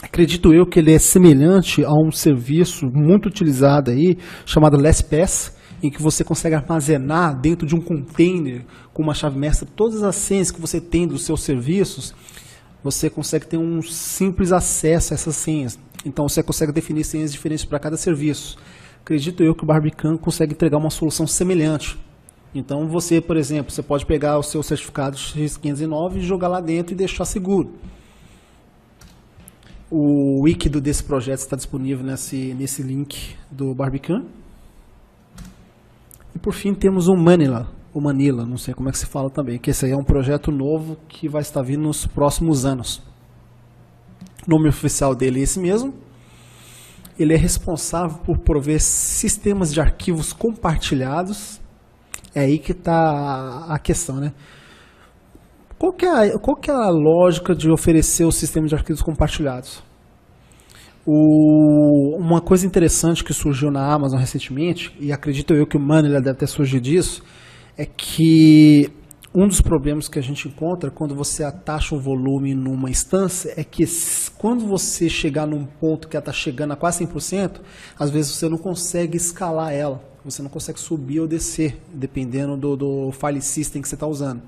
Acredito eu que ele é semelhante a um serviço muito utilizado aí, chamado LastPass, em que você consegue armazenar dentro de um container com uma chave mestra todas as senhas que você tem dos seus serviços. Você consegue ter um simples acesso a essas senhas. Então você consegue definir senhas diferentes para cada serviço. Acredito eu que o Barbican consegue entregar uma solução semelhante. Então você, por exemplo, você pode pegar o seu certificado X509 e jogar lá dentro e deixar seguro. O wiki desse projeto está disponível nesse link do Barbican. E por fim temos o Manila, não sei como é que se fala também, que esse aí é um projeto novo que vai estar vindo nos próximos anos. O nome oficial dele é esse mesmo. Ele é responsável por prover sistemas de arquivos compartilhados. É aí que está a questão, né? Qual que é a lógica de oferecer o sistema de arquivos compartilhados? Uma coisa interessante que surgiu na Amazon recentemente, e acredito eu que o Manila deve ter surgido disso, é que um dos problemas que a gente encontra quando você atacha o volume numa instância é que quando você chegar num ponto que ela está chegando a quase 100%, às vezes você não consegue escalar ela. você não consegue subir ou descer, dependendo do file system que você está usando.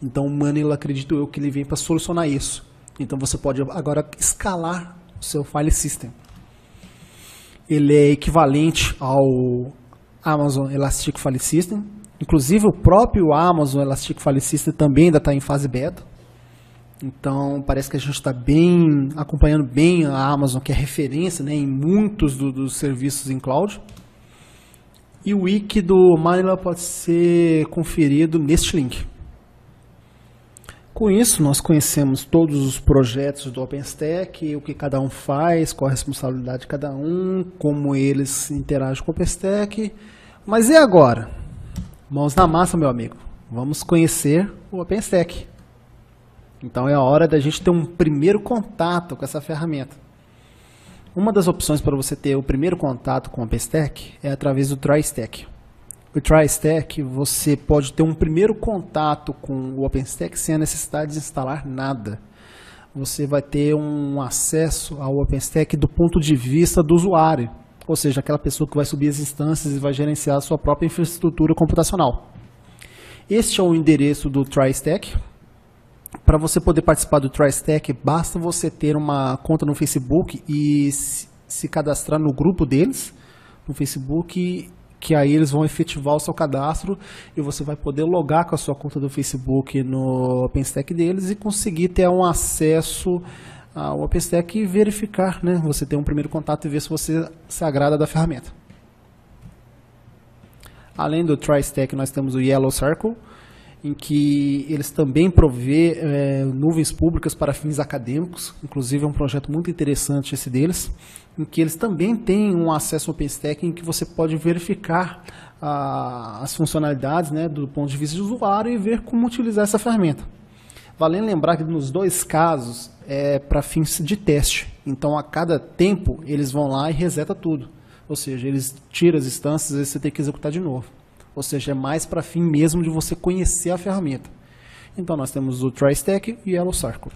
Então o Manila, acredito eu, que ele vem para solucionar isso. Então você pode agora escalar o seu file system. Ele é equivalente ao Amazon Elastic File System. Inclusive o próprio Amazon Elastic File System também ainda está em fase beta. Então parece que a gente está acompanhando bem a Amazon, que é referência, né, em muitos dos serviços em cloud. E o wiki do Manila pode ser conferido neste link. Com isso, nós conhecemos todos os projetos do OpenStack, o que cada um faz, qual a responsabilidade de cada um, como eles interagem com o OpenStack. Mas e agora? Mãos na massa, meu amigo. Vamos conhecer o OpenStack. Então é a hora da gente ter um primeiro contato com essa ferramenta. Uma das opções para você ter o primeiro contato com o OpenStack é através do TryStack. O TryStack, você pode ter um primeiro contato com o OpenStack sem a necessidade de instalar nada. Você vai ter um acesso ao OpenStack do ponto de vista do usuário, ou seja, aquela pessoa que vai subir as instâncias e vai gerenciar a sua própria infraestrutura computacional. Este é o endereço do TryStack. Para você poder participar do TryStack, basta você ter uma conta no Facebook e se cadastrar no grupo deles, no Facebook, que aí eles vão efetivar o seu cadastro e você vai poder logar com a sua conta do Facebook no OpenStack deles e conseguir ter um acesso ao OpenStack e verificar, né? Você ter um primeiro contato e ver se você se agrada da ferramenta. Além do TryStack, nós temos o Yellow Circle, em que eles também provê nuvens públicas para fins acadêmicos. Inclusive é um projeto muito interessante esse deles, em que eles também têm um acesso ao OpenStack em que você pode verificar as funcionalidades, né, do ponto de vista de usuário e ver como utilizar essa ferramenta. Vale lembrar que nos dois casos é para fins de teste. Então a cada tempo eles vão lá e reseta tudo. Ou seja, eles tiram as instâncias e você tem que executar de novo. Ou seja, é mais para fim mesmo de você conhecer a ferramenta. Então nós temos o TryStack e o Yellow Circle.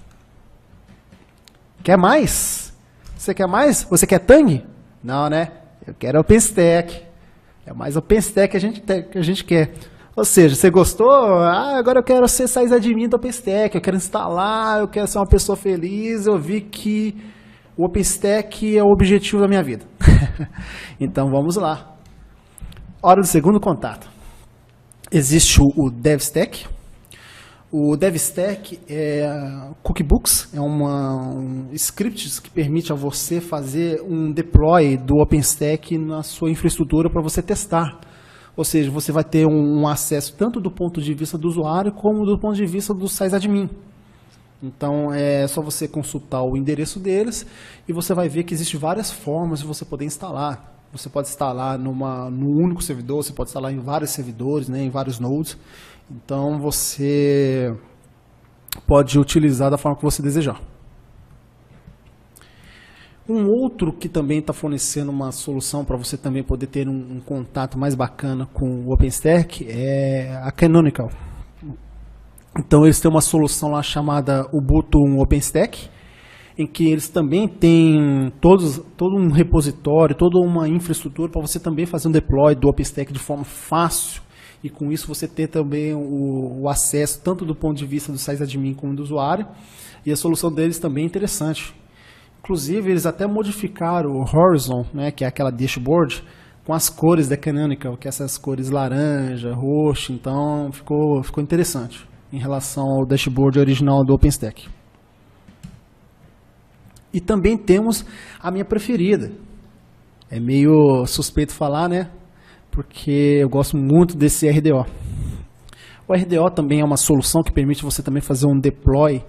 Quer mais? Você quer mais? Você quer Tang? Não, né? Eu quero OpenStack. É mais OpenStack que a gente quer. Ou seja, você gostou? Agora eu quero ser sysadmin do OpenStack. Eu quero instalar, eu quero ser uma pessoa feliz. Eu vi que o OpenStack é o objetivo da minha vida. Então vamos lá. Hora do segundo contato. Existe o DevStack. O DevStack é cookbooks, é um script que permite a você fazer um deploy do OpenStack na sua infraestrutura para você testar. Ou seja, você vai ter um acesso tanto do ponto de vista do usuário como do ponto de vista do sysadmin. Então é só você consultar o endereço deles e você vai ver que existem várias formas de você poder instalar. Você pode instalar num único servidor, você pode instalar em vários servidores, né, em vários nodes. Então você pode utilizar da forma que você desejar. Um outro que também está fornecendo uma solução para você também poder ter um contato mais bacana com o OpenStack é a Canonical. Então eles têm uma solução lá chamada Ubuntu OpenStack, em que eles também têm todo um repositório, toda uma infraestrutura para você também fazer um deploy do OpenStack de forma fácil. E com isso você ter também o acesso tanto do ponto de vista do sysadmin como do usuário. E a solução deles também é interessante. Inclusive eles até modificaram o Horizon, né, que é aquela dashboard, com as cores da Canonical, que é essas cores laranja, roxo. Então ficou interessante em relação ao dashboard original do OpenStack. E também temos a minha preferida. É meio suspeito falar, né? Porque eu gosto muito desse RDO. O RDO também é uma solução que permite você também fazer um deploy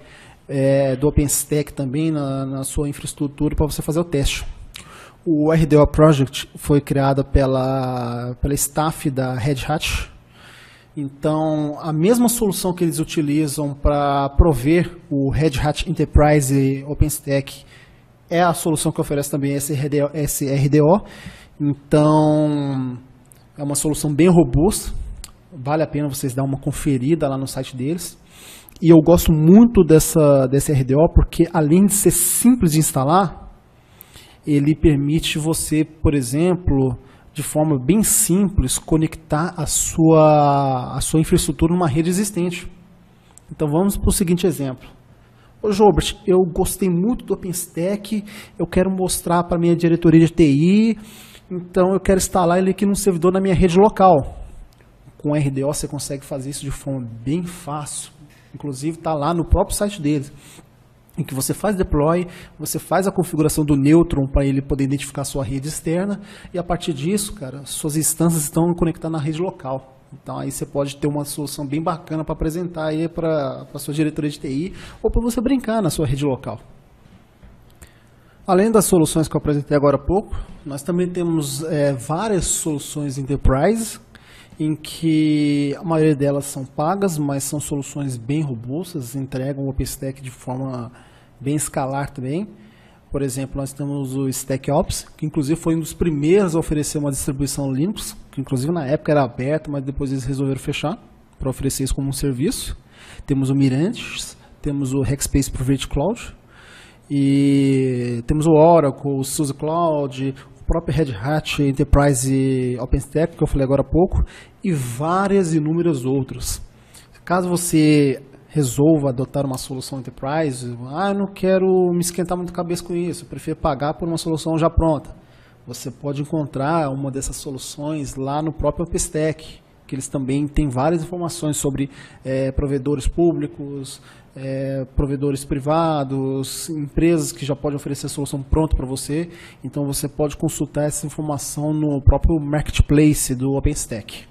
do OpenStack também na sua infraestrutura para você fazer o teste. O RDO Project foi criado pela staff da Red Hat. Então, a mesma solução que eles utilizam para prover o Red Hat Enterprise OpenStack é a solução que oferece também esse RDO. Então, é uma solução bem robusta. Vale a pena vocês dar uma conferida lá no site deles. E eu gosto muito desse RDO porque, além de ser simples de instalar, ele permite você, por exemplo, de forma bem simples, conectar a sua infraestrutura numa rede existente. Então vamos para o seguinte exemplo. Ô Jobert, eu gostei muito do OpenStack, eu quero mostrar para a minha diretoria de TI, então eu quero instalar ele aqui num servidor na minha rede local. Com RDO você consegue fazer isso de forma bem fácil, inclusive está lá no próprio site deles, em que você faz deploy, você faz a configuração do Neutron para ele poder identificar a sua rede externa, e a partir disso, cara, suas instâncias estão conectadas na rede local. Então aí você pode ter uma solução bem bacana para apresentar aí para a sua diretoria de TI, ou para você brincar na sua rede local. Além das soluções que eu apresentei agora há pouco, nós também temos várias soluções Enterprise, em que a maioria delas são pagas, mas são soluções bem robustas, entregam o OpenStack de forma bem escalar também. Por exemplo, nós temos o StackOps, que inclusive foi um dos primeiros a oferecer uma distribuição Linux, que inclusive na época era aberta, mas depois eles resolveram fechar para oferecer isso como um serviço. Temos o Mirantis, temos o Rackspace Private Cloud, e temos o Oracle, o SUSE Cloud, o próprio Red Hat Enterprise OpenStack, que eu falei agora há pouco, e várias inúmeras outras. Caso você resolva adotar uma solução Enterprise, eu não quero me esquentar muito a cabeça com isso, eu prefiro pagar por uma solução já pronta. Você pode encontrar uma dessas soluções lá no próprio OpenStack, que eles também têm várias informações sobre provedores públicos, provedores privados, empresas que já podem oferecer a solução pronta para você. Então você pode consultar essa informação no próprio Marketplace do OpenStack.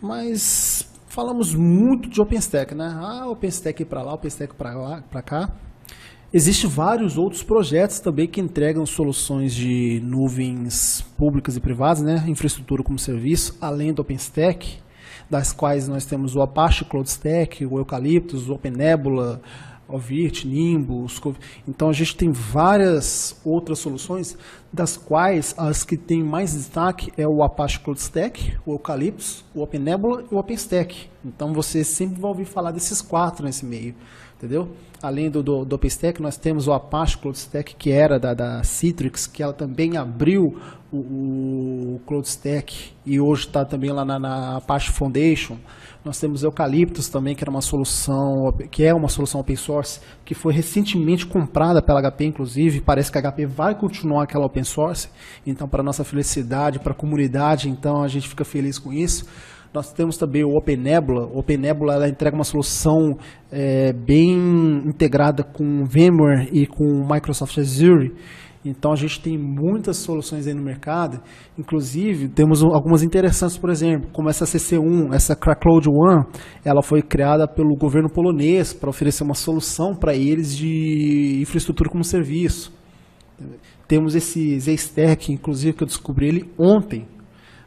Mas falamos muito de OpenStack, né? OpenStack para lá, OpenStack para cá. Existem vários outros projetos também que entregam soluções de nuvens públicas e privadas, né? Infraestrutura como serviço, além do OpenStack, das quais nós temos o Apache CloudStack, o Eucalyptus, o OpenNebula, o Virt, Nimbus. Então a gente tem várias outras soluções, das quais as que têm mais destaque é o Apache CloudStack, o Eucalyptus, o OpenNebula e o OpenStack. Então você sempre vai ouvir falar desses quatro nesse meio, entendeu? Além do OpenStack, nós temos o Apache CloudStack, que era da Citrix, que ela também abriu o CloudStack e hoje está também lá na Apache Foundation. Nós temos o Eucalyptus também, que é uma solução open source, que foi recentemente comprada pela HP, inclusive. Parece que a HP vai continuar aquela open source. Então, para nossa felicidade, para a comunidade, então a gente fica feliz com isso. Nós temos também o OpenNebula. O OpenNebula ela entrega uma solução bem integrada com VMware e com Microsoft Azure. Então a gente tem muitas soluções aí no mercado, inclusive temos algumas interessantes, por exemplo, como essa CC1, essa Cracloud One, ela foi criada pelo governo polonês para oferecer uma solução para eles de infraestrutura como serviço. Temos esse ZStack, inclusive, que eu descobri ele ontem.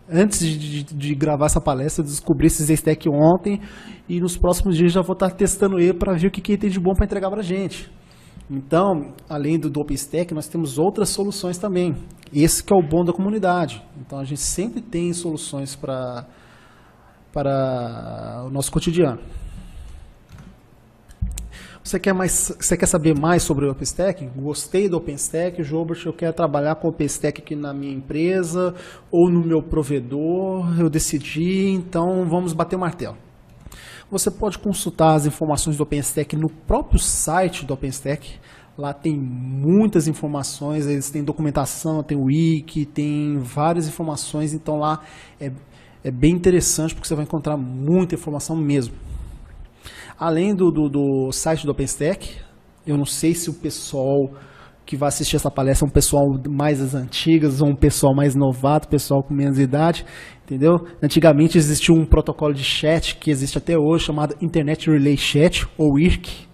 Antes de gravar essa palestra, eu descobri esse ZStack ontem e nos próximos dias já vou estar testando ele para ver o que ele tem de bom para entregar para a gente. Então, além do OpenStack, nós temos outras soluções também. Esse que é o bom da comunidade. Então, a gente sempre tem soluções para o nosso cotidiano. Você quer saber mais sobre o OpenStack? Gostei do OpenStack, Jobert, eu quero trabalhar com o OpenStack aqui na minha empresa ou no meu provedor, eu decidi, então vamos bater o martelo. Você pode consultar as informações do OpenStack no próprio site do OpenStack. Lá tem muitas informações, eles têm documentação, tem wiki, tem várias informações, então lá é bem interessante porque você vai encontrar muita informação mesmo. Além do site do OpenStack, eu não sei se o pessoal que vai assistir essa palestra é um pessoal mais das antigas ou um pessoal mais novato, pessoal com menos idade, entendeu? Antigamente existia um protocolo de chat que existe até hoje, chamado Internet Relay Chat, ou IRC.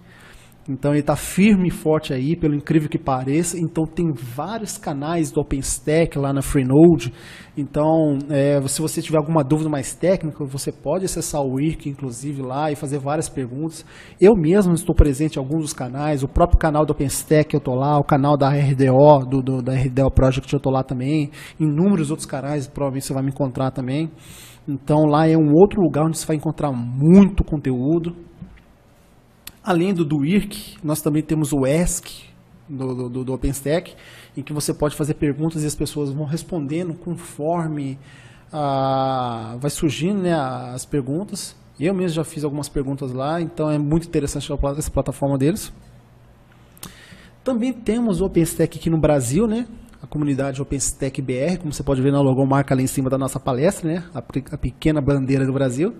Então ele está firme e forte aí, pelo incrível que pareça. Então tem vários canais do OpenStack lá na Freenode. Então, se você tiver alguma dúvida mais técnica, você pode acessar o IRC, inclusive, lá e fazer várias perguntas. Eu mesmo estou presente em alguns dos canais, o próprio canal do OpenStack eu estou lá, o canal da RDO, da RDO Project eu estou lá também, inúmeros outros canais, provavelmente você vai me encontrar também. Então lá é um outro lugar onde você vai encontrar muito conteúdo. Além do IRC, nós também temos o ESC, do OpenStack, em que você pode fazer perguntas e as pessoas vão respondendo conforme vai surgindo, né, as perguntas. Eu mesmo já fiz algumas perguntas lá, então é muito interessante essa plataforma deles. Também temos o OpenStack aqui no Brasil, né? A comunidade OpenStack BR, como você pode ver na logomarca ali em cima da nossa palestra, né? A pequena bandeira do Brasil,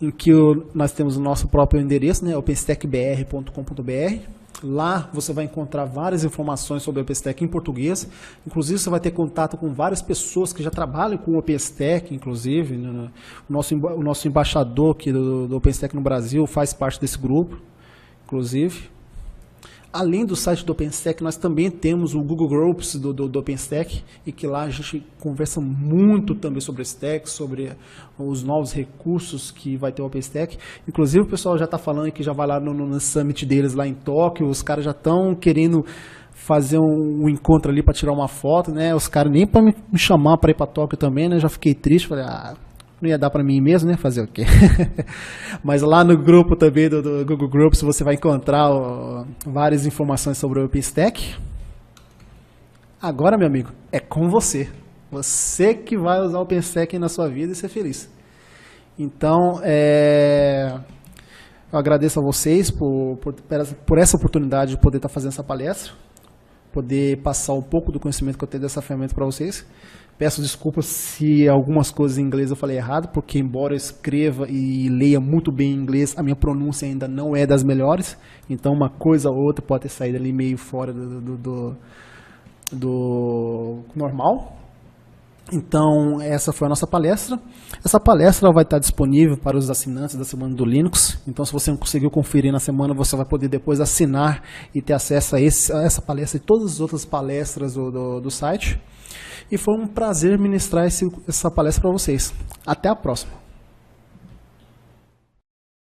em que nós temos o nosso próprio endereço, né? openstackbr.com.br. Lá você vai encontrar várias informações sobre o OpenStack em português. Inclusive você vai ter contato com várias pessoas que já trabalham com o OpenStack, inclusive. Né? O nosso embaixador aqui do OpenStack no Brasil faz parte desse grupo, inclusive. Além do site do OpenStack, nós também temos o Google Groups do OpenStack, e que lá a gente conversa muito também sobre o Stack, sobre os novos recursos que vai ter o OpenStack. Inclusive o pessoal já está falando que já vai lá no Summit deles lá em Tóquio, os caras já estão querendo fazer um encontro ali para tirar uma foto, né? Os caras nem para me chamar para ir para Tóquio também, né? Já fiquei triste, falei, não ia dar para mim mesmo, né? Fazer o quê? Mas lá no grupo também do Google Groups você vai encontrar várias informações sobre o OpenStack. Agora, meu amigo, é com você. Você que vai usar o OpenStack na sua vida e ser feliz. Então, eu agradeço a vocês por essa oportunidade de poder estar fazendo essa palestra, poder passar um pouco do conhecimento que eu tenho dessa ferramenta para vocês. Peço desculpas se algumas coisas em inglês eu falei errado, porque embora eu escreva e leia muito bem em inglês, a minha pronúncia ainda não é das melhores. Então uma coisa ou outra pode ter saído ali meio fora do normal. Então essa foi a nossa palestra. Essa palestra vai estar disponível para os assinantes da Semana do Linux. Então se você não conseguiu conferir na semana, você vai poder depois assinar e ter acesso a essa palestra e todas as outras palestras do site. E foi um prazer ministrar essa palestra para vocês. Até a próxima.